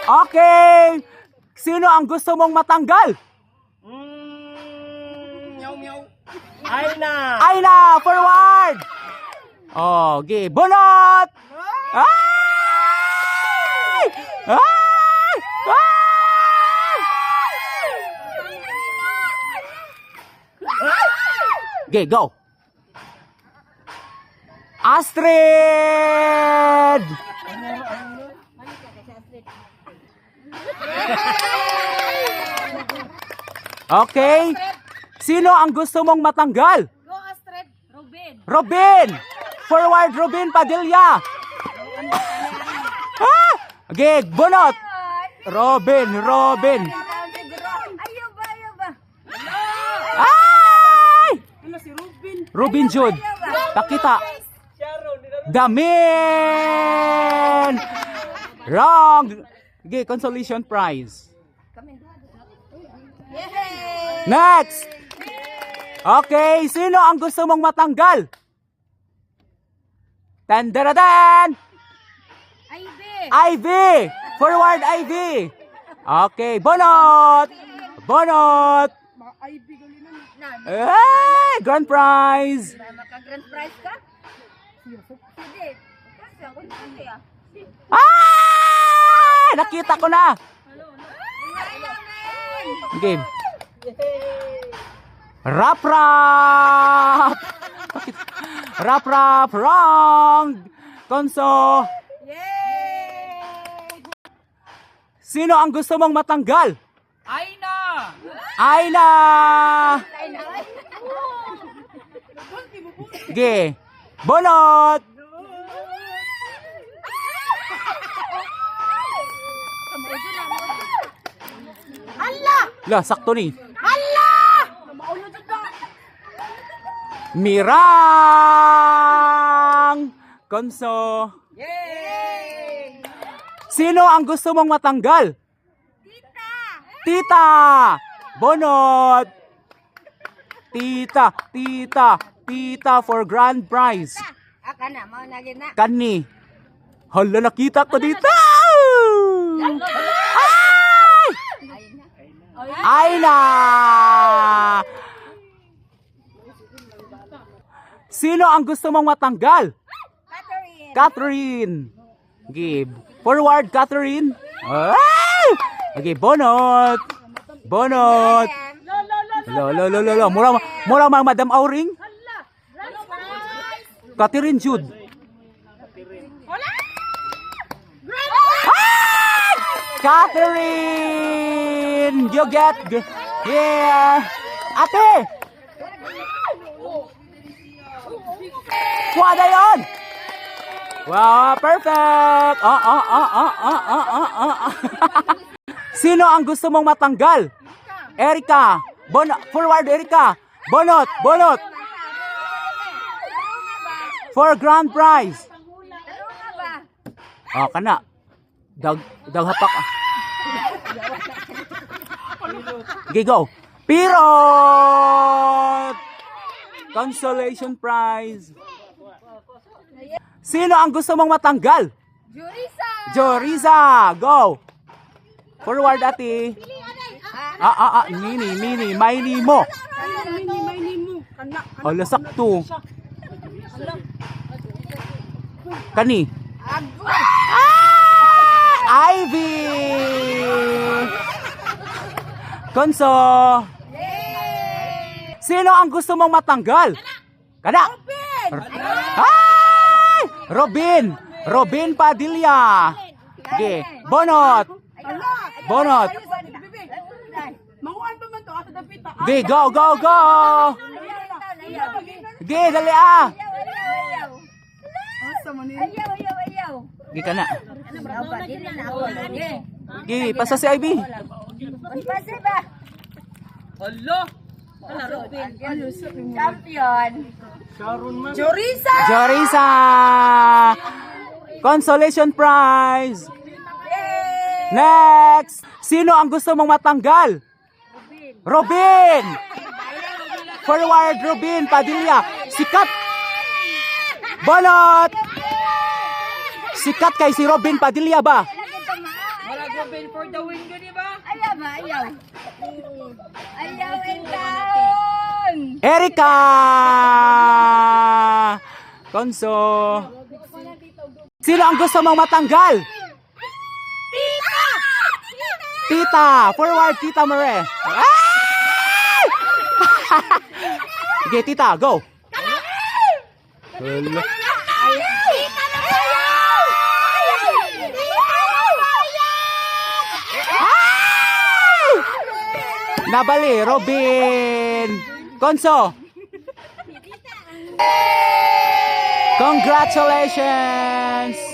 Okay. Sino ang gusto mong matanggal? Meow meow. Aina. Aina, forward. Okay, bunot. Ay! Ay! Ay! Okay, go. Astrid! Okay. Sino ang gusto mong matanggal? Go Astrid. Robin. Robin! Forward, Robin Padilla! Ah! Okay, bunot! Robin! Ayaw ba? Ay! Ano si Rubin? Robin Jude! Takita! Damin! Wrong! Okay, consolation prize. Yay! Next! Okay, sino ang gusto mong matanggal? Tandaradan! Ivy! Forward, Ivy! Okay, bunot! Bunot! Ivy gali na. Ay! Grand prize! Maka-grand prize ka? Hindi. Kasi ako hindi ah. Ay! Nakita ko na! Game. Rap! Rap! Wrong! Konso! Yay! Sino ang gusto mong matanggal? Aina. Ayla! Sige. Bunot! Allah! La, sakto ni. Allah! Mirang! Konso! Yay! Sino ang gusto mong matanggal? Tita! Bunot! Tita for grand prize. Aka na, mau na gina. Kani. Hala, nakita ko dito! Ay na! Sino ang gusto mong matanggal? Catherine! Give. Forward, Catherine! Ay! Okay, bunot! Bunot! Lo. Mura mang Madam Auring? Catherine Jude. Ay! Catherine! You get here! Ate! Kuha na yun! Wow, perfect! Sino ang gusto mong matanggal? Erika! Forward, Erika! Bunot! For grand prize! Kana. Daghapak. Okay, go. Pirot! Consolation prize. Sino ang gusto mong matanggal? Jorisa! Go! Forward, ate. Mini, Mini mo. Ala, sakto. Kani. Ivy! Konso! Sino ang gusto mong matanggal? Kana! Ay! Robin Padilla! Okay, bunot! Manguan pa man to ato dapita. Okay, go! Okay, dali ah! Asa man ni? Ayaw. Okay ka na. Dili na ako. Okay, pasa si Ivy. Pase ba? Hello. Ala Robin. Champion. Sharon man. Jorisa! Consolation prize! Next! Sino ang gusto mong matanggal? Robin! Forward, Robin Padilla. Sikat! Balot! Sikat kay si Robin Padilla ba? Para Robin for the win ko, di ba? Ayaw ba? Ayaw. Ayaw and down. Erika! Konso. Sino ang gusto mong matanggal? Tita! Tita! Forward, Tita Mare. Ay! Sige, Tita, go. Hala. Tita na ayaw! Nabali, Robin. Konso. Congratulations!